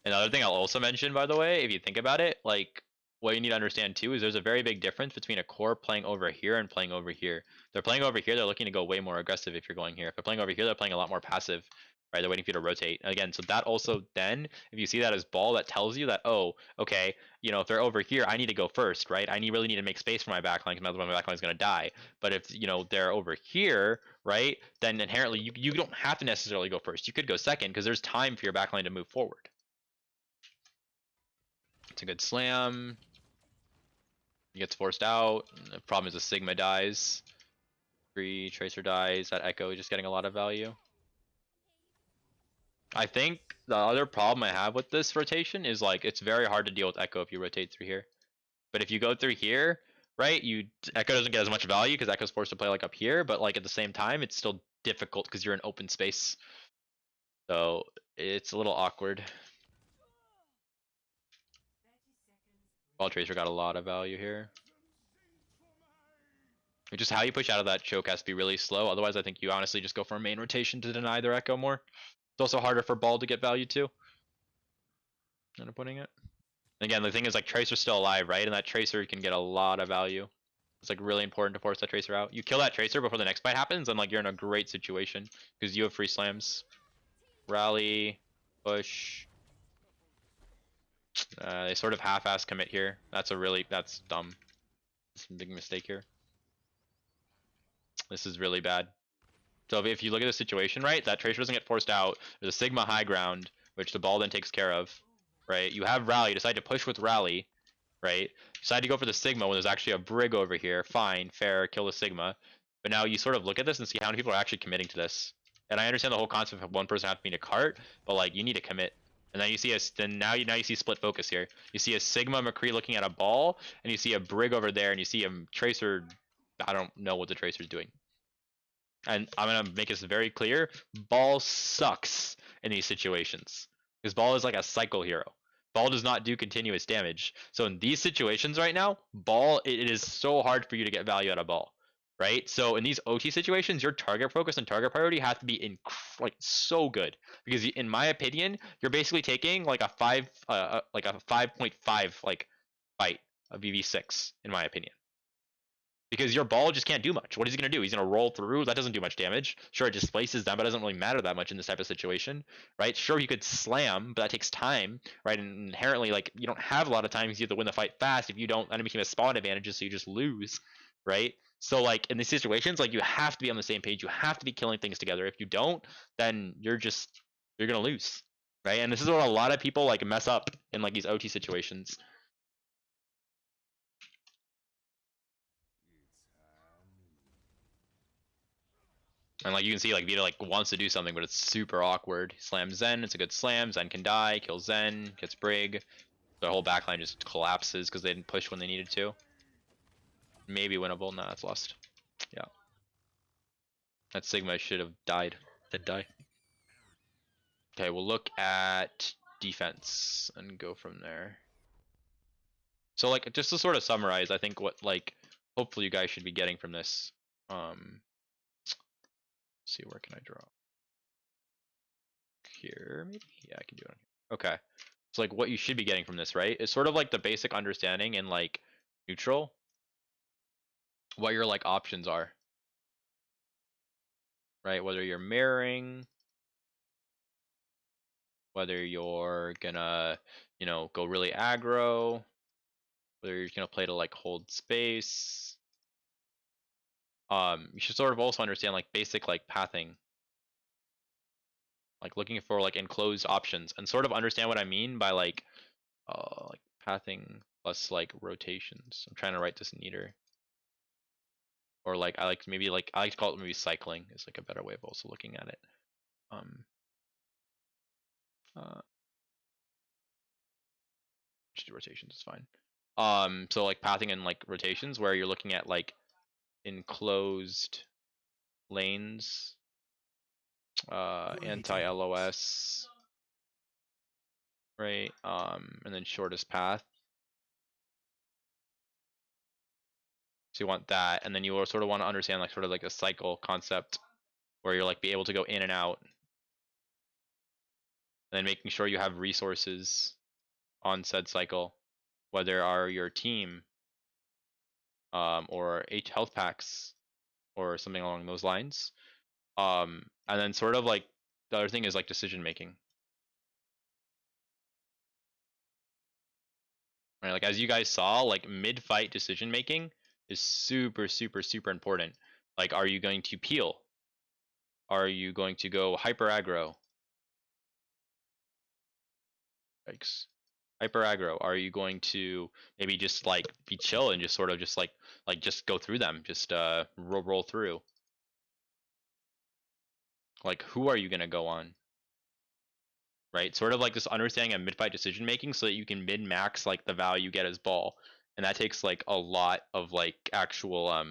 And the other thing I'll also mention, by the way, if you think about it, like what you need to understand too is there's a very big difference between a core playing over here and playing over here. They're playing over here, they're looking to go way more aggressive if you're going here. If they're playing over here, they're playing a lot more passive, right? They're waiting for you to rotate. Again, so that also then, if you see that as ball, that tells you that, oh, okay, you know, if they're over here, I need to go first, right? Really need to make space for my backline because my backline is going to die. But if, you know, they're over here, right, then inherently you don't have to necessarily go first. You could go second because there's time for your backline to move forward. It's a good slam. He gets forced out. The problem is the Sigma dies. Free Tracer dies. That Echo is just getting a lot of value. I think the other problem I have with this rotation is like it's very hard to deal with Echo if you rotate through here. But if you go through here, right, Echo doesn't get as much value because Echo's forced to play like up here, but like at the same time it's still difficult because you're in open space. So it's a little awkward. Ball Tracer got a lot of value here. Just how you push out of that choke has to be really slow. Otherwise, I think you honestly just go for a main rotation to deny their Echo more. It's also harder for Ball to get value too. End up putting it. Again, the thing is like Tracer's still alive, right? And that Tracer can get a lot of value. It's like really important to force that Tracer out. You kill that Tracer before the next fight happens, and like you're in a great situation because you have free slams. Rally, push. They sort of half-ass commit here. That's dumb. It's a big mistake here. This is really bad. So if you look at the situation, right, that Tracer doesn't get forced out. There's a Sigma high ground, which the ball then takes care of, right? You have Rally, decide to push with Rally, right? Decide to go for the Sigma when there's actually a Brig over here. Fine, fair, kill the Sigma. But now you sort of look at this and see how many people are actually committing to this. And I understand the whole concept of one person has to be in a cart, but like you need to commit. And then you see now you see split focus here. You see a Sigma McCree looking at a ball, and you see a Brig over there, and you see a Tracer. I don't know what the Tracer's doing. And I'm gonna make this very clear: Ball sucks in these situations because Ball is like a cycle hero. Ball does not do continuous damage. So in these situations right now, Ball it is so hard for you to get value out of Ball, right? So in these OT situations, your target focus and target priority have to be like so good because in my opinion, you're basically taking like a 5.5 like fight of VV6 in my opinion. Because your ball just can't do much. What is he going to do? He's going to roll through. That doesn't do much damage. Sure, it displaces them, but it doesn't really matter that much in this type of situation, right? Sure, you could slam, but that takes time, right? And inherently, like, you don't have a lot of time because you have to win the fight fast. If you don't, then it becomes spawn advantages, so you just lose, right? So, like, in these situations, like, you have to be on the same page. You have to be killing things together. If you don't, then you're going to lose, right? And this is what a lot of people, like, mess up in, like, these OT situations. And like you can see, like Vita like wants to do something, but it's super awkward. Slams Zen, it's a good slam. Zen can die, kills Zen, gets Brig. The whole backline just collapses because they didn't push when they needed to. Maybe winnable. Nah, it's lost. Yeah. That Sigma should have died. Did die. Okay, we'll look at defense and go from there. So like just to sort of summarize, I think what like hopefully you guys should be getting from this. See, where can I draw? Here, maybe? Yeah, I can do it on here. Okay. So like what you should be getting from this, right? Is sort of like the basic understanding in like neutral. What your like options are. Right? Whether you're mirroring, whether you're gonna, you know, go really aggro, whether you're gonna play to like hold space. You should sort of also understand like basic like pathing. Like looking for like enclosed options and sort of understand what I mean by like pathing plus like rotations. I'm trying to write this neater. Or like I like to call it maybe cycling is like a better way of also looking at it. Just do rotations is fine. So like pathing and like rotations where you're looking at like enclosed lanes, anti-LOS, right? And then shortest path. So you want that, and then you sort of want to understand like sort of like a cycle concept where you're like be able to go in and out. and then making sure you have resources on said cycle, whether are your team or 8 health packs or something along those lines. And then sort of like the other thing is like decision making. Right? Like as you guys saw, like mid-fight decision making is super, super, super important. Like, are you going to peel? Are you going to go hyper aggro? Yikes. Hyper aggro. Are you going to maybe just like be chill and just sort of just like just go through them, just roll through? Like, who are you gonna go on? Right? Sort of like this understanding of mid-fight decision making so that you can min-max like the value you get as ball. And that takes like a lot of like actual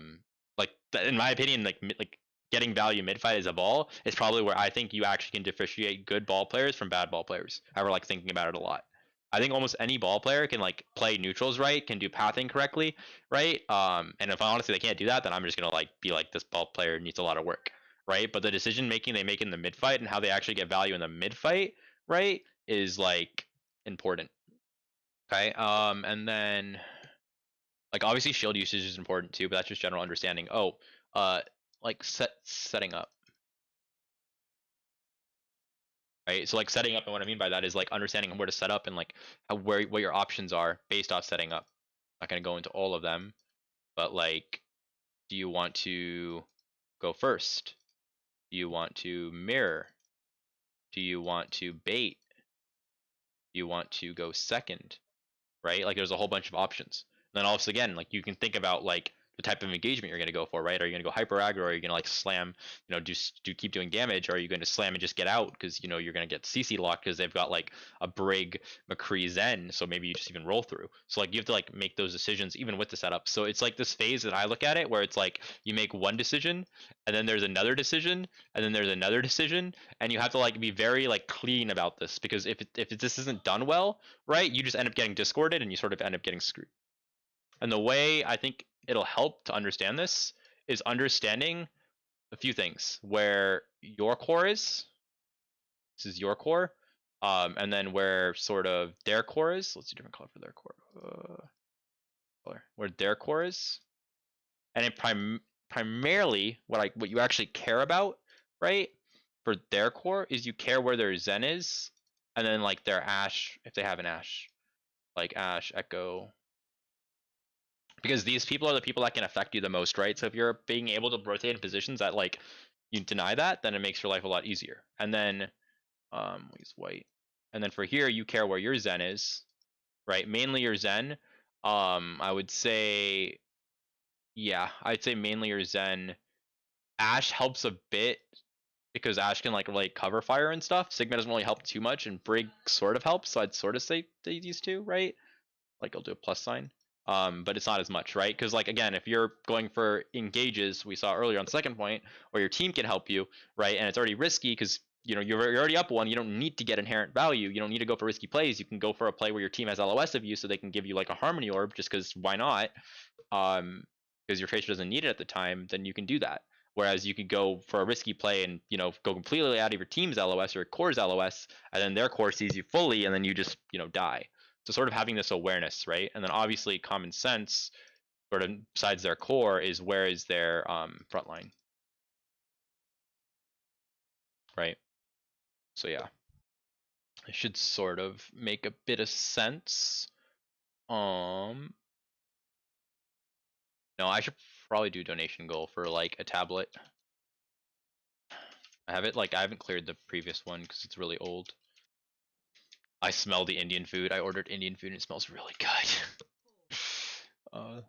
like in my opinion like getting value mid-fight as a ball is probably where I think you actually can differentiate good ball players from bad ball players. I were like thinking about it a lot. I think almost any ball player can like play neutrals right, can do pathing correctly, right? And if honestly they can't do that, then I'm just gonna like be like this ball player needs a lot of work, right? But the decision making they make in the mid fight and how they actually get value in the mid fight, right, is like important. Okay. And then like obviously shield usage is important too, but that's just general understanding. Oh, like setting up. Right. So like setting up, and what I mean by that is like understanding where to set up and like what your options are based off setting up. I'm not gonna go into all of them, but like, do you want to go first? Do you want to mirror? Do you want to bait? Do you want to go second? Right? Like there's a whole bunch of options. And then also again, like you can think about like the type of engagement you're going to go for, right? Are you going to go hyper aggro? Or are you going to like slam, do keep doing damage? Or are you going to slam and just get out because you're going to get CC locked because they've got like a Brig, McCree, Zen, so maybe you just even roll through. So like you have to like make those decisions even with the setup. So it's like this phase that I look at it where it's like you make one decision and then there's another decision and then there's another decision, and you have to like be very like clean about this because if this isn't done well, right, you just end up getting discorded and you sort of end up getting screwed. And the way I think it'll help to understand this is understanding a few things where your core is. This is your core. And then where sort of their core is. Let's do a different color for their core. Color. Where their core is. And it primarily what you actually care about, right? For their core is you care where their Zen is, and then like their Ash, if they have an Ash. Like Ash, Echo, because these people are the people that can affect you the most, right? So if you're being able to rotate in positions that like you deny that, then it makes your life a lot easier. And then we'll use white. And then for here, you care where your Zen is, right? Mainly your Zen. I would say, yeah, I'd say mainly your Zen. Ash helps a bit because Ash can like really cover fire and stuff. Sigma doesn't really help too much, and Brig sort of helps. So I'd sort of say these two, right? Like I'll do a plus sign. But it's not as much, right? Because like again, if you're going for engages, we saw earlier on the second point, where your team can help you, right? And it's already risky because you're already up one. You don't need to get inherent value. You don't need to go for risky plays. You can go for a play where your team has LOS of you, so they can give you like a harmony orb, just because why not? Because your tracer doesn't need it at the time, then you can do that. Whereas you could go for a risky play and go completely out of your team's LOS or your core's LOS, and then their core sees you fully, and then you just die. So sort of having this awareness, right? And then obviously common sense, sort of besides their core, is where is their front line, right? So yeah, it should sort of make a bit of sense. No, I should probably do donation goal for like a tablet. I haven't cleared the previous one because it's really old. I smell the Indian food. I ordered Indian food and it smells really good. Okay.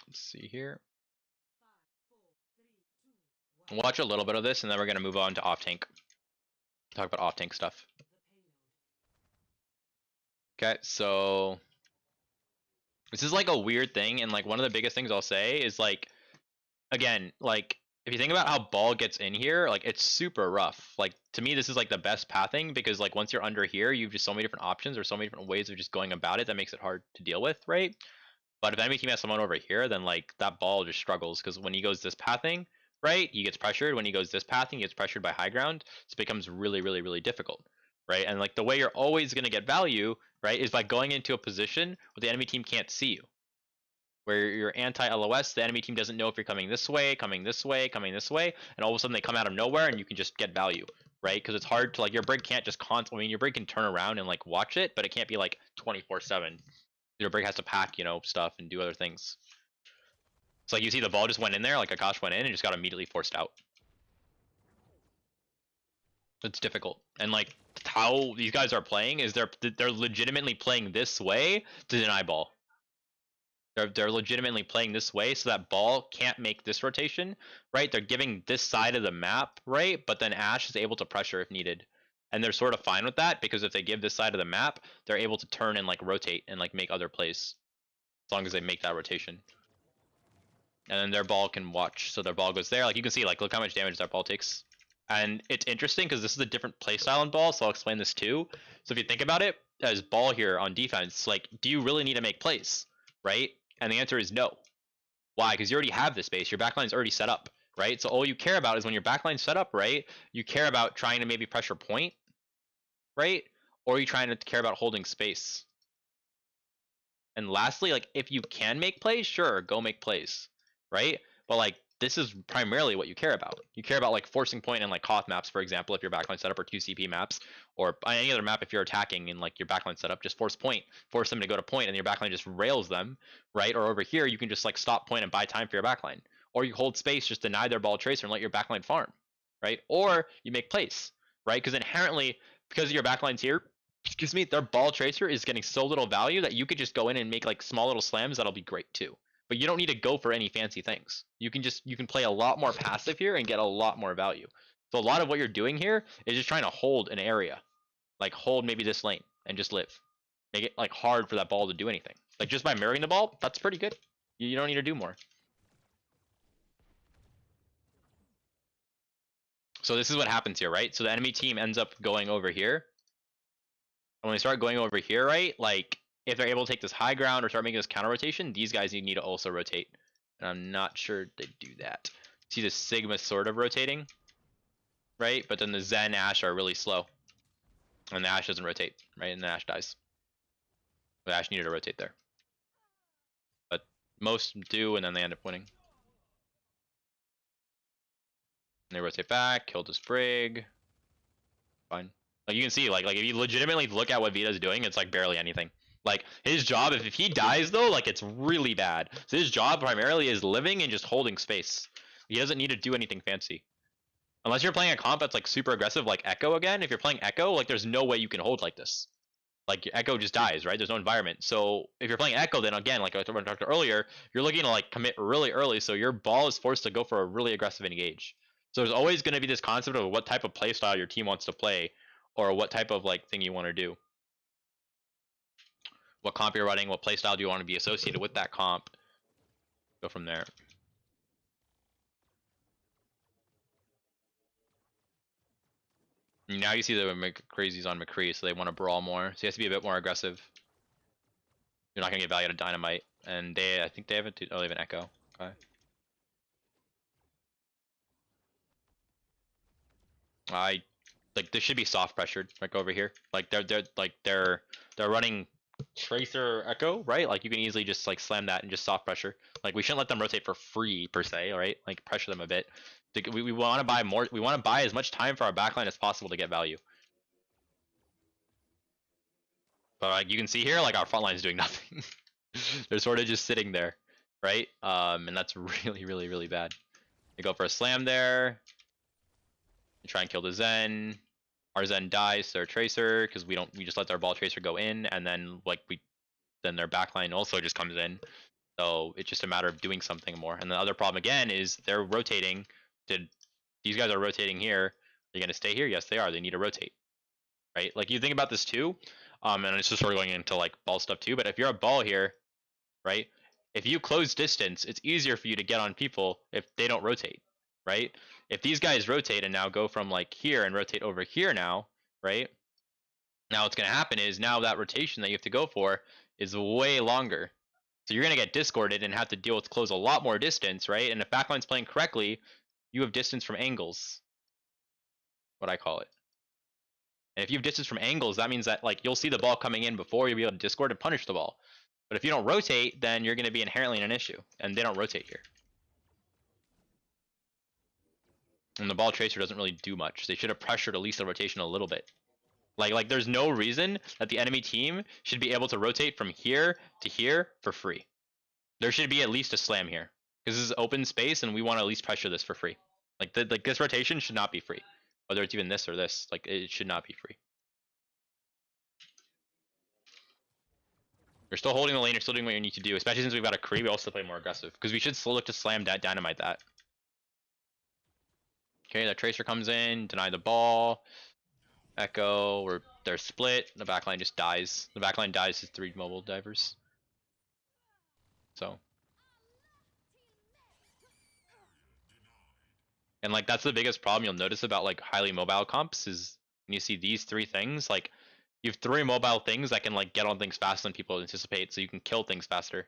Let's see here. We'll watch a little bit of this and then we're gonna move on to off tank. Talk about off tank stuff. Okay, so this is like a weird thing, and like one of the biggest things I'll say is like, again, like if you think about how ball gets in here, like it's super rough. Like to me, this is like the best pathing because like once you're under here, you've just so many different options or so many different ways of just going about it that makes it hard to deal with, right? But if enemy team has someone over here, then like that ball just struggles because when he goes this pathing, right, he gets pressured. When he goes this pathing, he gets pressured by high ground. So it becomes really, really, really difficult, right? And like the way you're always gonna get value, right, is by going into a position where the enemy team can't see you. Where you're anti-LOS, the enemy team doesn't know if you're coming this way, coming this way, coming this way, and all of a sudden they come out of nowhere and you can just get value, right? Because it's hard to like your brig can't just constantly. I mean, your brig can turn around and like watch it, but it can't be like 24/7. Your brig has to pack, stuff and do other things. It's like you see the ball just went in there, like Akash went in and just got immediately forced out. It's difficult, and like how these guys are playing is they're legitimately playing this way to deny ball. They're legitimately playing this way so that ball can't make this rotation, right? They're giving this side of the map, right? But then Ash is able to pressure if needed. And they're sort of fine with that because if they give this side of the map, they're able to turn and like rotate and like make other plays. As long as they make that rotation. And then their ball can watch. So their ball goes there. Like you can see, like look how much damage their ball takes. And it's interesting because this is a different playstyle in ball, so I'll explain this too. So if you think about it, as ball here on defense, like, do you really need to make plays, right? And the answer is no. Why? Because you already have the space. Your backline is already set up, right? So all you care about is when your backline's set up, right? You care about trying to maybe pressure point, right? Or are you trying to care about holding space? And lastly, like if you can make plays, sure, go make plays, right? But like this is primarily what you care about. You care about like forcing point and like Koth maps, for example, if your backline setup, or 2CP maps, or any other map if you're attacking in like your backline setup, just force point, force them to go to point, and your backline just rails them, right? Or over here, you can just like stop point and buy time for your backline, or you hold space, just deny their ball tracer and let your backline farm, right? Or you make plays, right? Because inherently, because your backline's here, excuse me, their ball tracer is getting so little value that you could just go in and make like small little slams that'll be great too. But you don't need to go for any fancy things. You can play a lot more passive here and get a lot more value. So a lot of what you're doing here is just trying to hold an area. Like hold maybe this lane and just live. Make it like hard for that ball to do anything. Like just by mirroring the ball, that's pretty good. You don't need to do more. So this is what happens here, right? So the enemy team ends up going over here. And when they start going over here, right, like if they're able to take this high ground or start making this counter rotation, these guys need to also rotate. And I'm not sure they do that. See the Sigma sort of rotating, right? But then the Zen Ash are really slow. And the Ash doesn't rotate, right? And the Ash dies. The Ash needed to rotate there. But most do, and then they end up winning. And they rotate back, killed his Brig. Fine. Like you can see, like if you legitimately look at what Vita's doing, it's like barely anything. Like his job, if he dies though, like it's really bad. So his job primarily is living and just holding space. He doesn't need to do anything fancy. Unless you're playing a comp that's like super aggressive, like Echo again. If you're playing Echo, like there's no way you can hold like this. Like Echo just dies, right? There's no environment. So if you're playing Echo, then again, like I talked about earlier, you're looking to like commit really early, so your ball is forced to go for a really aggressive engage. So there's always going to be this concept of what type of playstyle your team wants to play, or what type of like thing you want to do. What comp you're running, what playstyle do you want to be associated with that comp? Go from there. Now you see the crazies on McCree, so they want to brawl more. So he has to be a bit more aggressive. You're not gonna get value out of Dynamite, and I think they have they have an Echo. Okay. Like this should be soft pressured, like over here. Like they're running Tracer Echo, right? Like you can easily just like slam that and just soft pressure. Like we shouldn't let them rotate for free per se, right? Like pressure them a bit. We want to buy more. We want to buy as much time for our backline as possible to get value. But like you can see here, like our front line is doing nothing. They're sort of just sitting there, right? And that's really, really, really bad. They go for a slam there. They try and kill the Zen. Our Zen dies to their Tracer because we just let their ball Tracer go in, and then then their backline also just comes in. So it's just a matter of doing something more. And the other problem again is they're rotating. These guys are rotating here? They're gonna stay here? Yes, they are. They need to rotate, right? Like you think about this too, and it's just sort of going into like ball stuff too. But if you're a ball here, right? If you close distance, it's easier for you to get on people if they don't rotate, right? If these guys rotate and now go from like here and rotate over here now, right? Now what's going to happen is now that rotation that you have to go for is way longer, So you're gonna get discorded and have to deal with close a lot more distance, right? And if backline's playing correctly, you have distance from angles. What I call it. And if you have distance from angles, that means that like you'll see the ball coming in before you'll be able to discord and punish the ball. But if you don't rotate, then you're gonna be inherently in an issue. And they don't rotate here. And the ball tracer doesn't really do much. They should have pressured at least the rotation a little bit. Like there's no reason that the enemy team should be able to rotate from here to here for free. There should be at least a slam here. Because this is open space and we want to at least pressure this for free. Like this rotation should not be free. Whether it's even this or this, like it should not be free. You're still holding the lane, you're still doing what you need to do, especially since we've got a Kree, we also play more aggressive. Because we should still look to slam that, dynamite that. Okay, that Tracer comes in, deny the ball. Echo, they're split, the backline just dies. The backline dies to 3 mobile divers. So. And like that's the biggest problem you'll notice about like highly mobile comps is when you see these 3 things, like you have 3 mobile things that can like get on things faster than people anticipate, so you can kill things faster.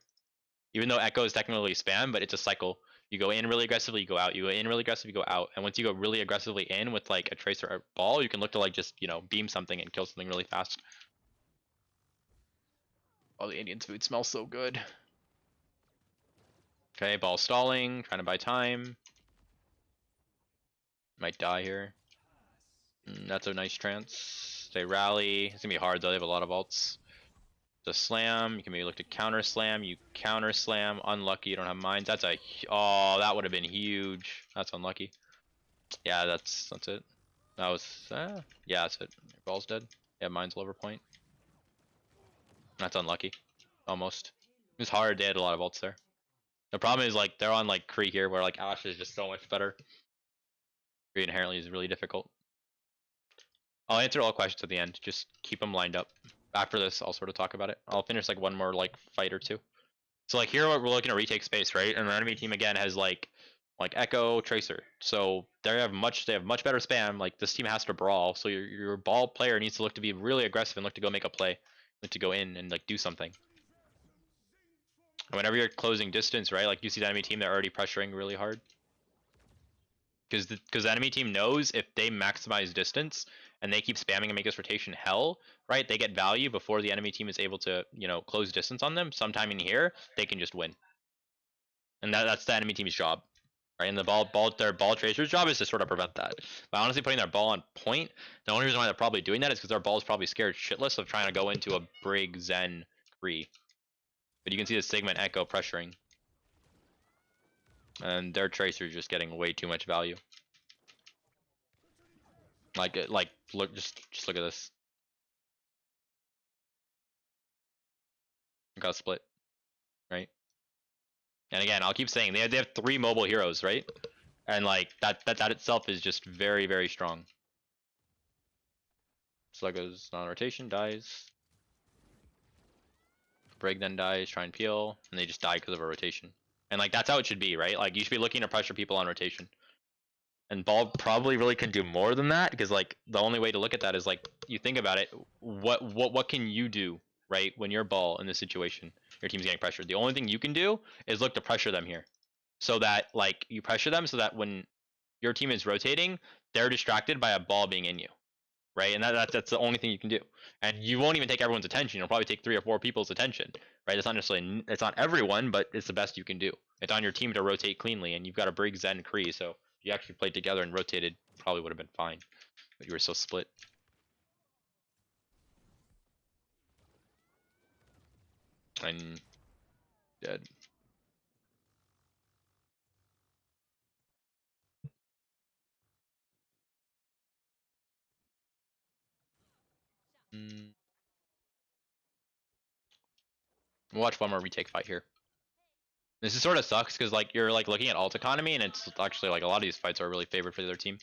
Even though Echo is technically spam, but it's a cycle. You go in really aggressively, you go out. You go in really aggressively, you go out. And once you go really aggressively in with like a tracer or ball, you can look to like just, you know, beam something and kill something really fast. Oh, the Indian's food smells so good. Okay, ball stalling, trying to buy time. Might die here. That's a nice trance. They rally. It's gonna be hard though, they have a lot of ults. The slam, you can maybe look to counter slam, you counter slam, unlucky, you don't have mines. That's a, oh, that would have been huge. That's unlucky. Yeah, that's it. That was, yeah, that's it. Your ball's dead. Yeah, mine's lower point. That's unlucky. Almost. It was hard, they had a lot of ults there. The problem is like, they're on like Kree here, where like Ashe is just so much better. Kree inherently is really difficult. I'll answer all questions at the end, just keep them lined up. After this, I'll sort of talk about it. I'll finish like one more like fight or two. So like here we're looking to retake space, right? And the enemy team again has like Echo, Tracer. So they have much better spam. Like this team has to brawl. So your ball player needs to look to be really aggressive and look to go make a play. Look to go in and like do something. And whenever you're closing distance, right? Like you see the enemy team, they're already pressuring really hard. Because the enemy team knows if they maximize distance and they keep spamming and make this rotation hell, right? They get value before the enemy team is able to, you know, close distance on them. Sometime in here, they can just win. And that's the enemy team's job, right? And their ball tracer's job is to sort of prevent that. By honestly putting their ball on point, the only reason why they're probably doing that is because their ball is probably scared shitless of trying to go into a Brig Zen Kree. But you can see the Sigma and Echo pressuring. And their tracer's just getting way too much value. Like look, just look at this. Got split, right? And again, I'll keep saying they have 3 mobile heroes, right? And like that itself is just very, very strong. Slug goes non-rotation, dies. Brig then dies, try and peel, and they just die because of a rotation. And like that's how it should be, right? Like you should be looking to pressure people on rotation. And ball probably really can do more than that, because like the only way to look at that is like you think about it, what can you do, right? When you're ball in this situation, your team's getting pressured. The only thing you can do is look to pressure them here. So that like you pressure them so that when your team is rotating, they're distracted by a ball being in you. Right? And that's the only thing you can do. And you won't even take everyone's attention. You'll probably take 3 or 4 people's attention. Right? It's not necessarily, it's not everyone, but it's the best you can do. It's on your team to rotate cleanly, and you've got a Brig Zen Kree, so if you actually played together and rotated, probably would have been fine. But you were so split. And dead. We'll watch one more retake fight here. This is sort of sucks because like you're like looking at alt economy, and it's actually like a lot of these fights are really favored for the other team.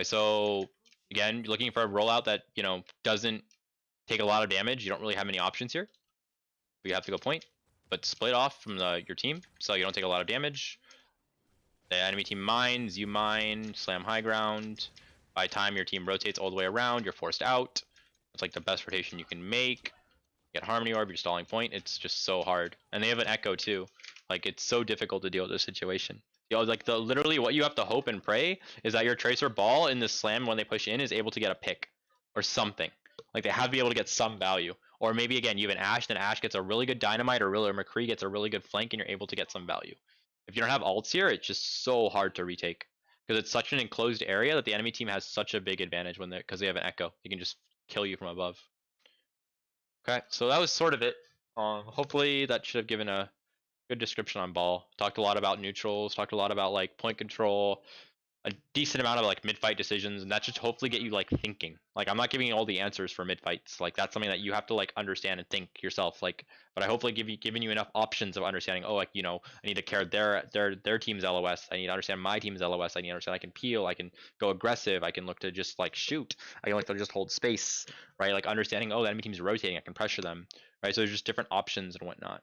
So again, looking for a rollout that, you know, doesn't take a lot of damage. You don't really have many options here. You have to go point, but split off from your team so you don't take a lot of damage. The enemy team mines, you mine, slam high ground. By the time your team rotates all the way around, you're forced out. It's like the best rotation you can make. get Harmony Orb, you're stalling point. It's just so hard. And they have an Echo too. Like it's so difficult to deal with this situation. You know, like literally what you have to hope and pray is that your Tracer Ball in the slam when they push in is able to get a pick or something. Like they have to be able to get some value. Or maybe again you have an Ashe, then Ashe gets a really good Dynamite, or McCree gets a really good flank, and you're able to get some value. If you don't have ults here, it's just so hard to retake because it's such an enclosed area that the enemy team has such a big advantage when they because they have an Echo. They can just kill you from above. Okay, so that was sort of it. Hopefully that should have given a good description on ball. Talked a lot about neutrals. Talked a lot about like point control, a decent amount of like mid-fight decisions, and that should hopefully get you like thinking. Like I'm not giving you all the answers for mid-fights. Like that's something that you have to like understand and think yourself. Like, but I hopefully giving you enough options of understanding. Oh, like you know, I need to care their team's LOS. I need to understand my team's LOS. I need to understand I can peel. I can go aggressive. I can look to just like shoot. I can look to just hold space. Right, like understanding. Oh, the enemy team's rotating. I can pressure them. Right, so there's just different options and whatnot.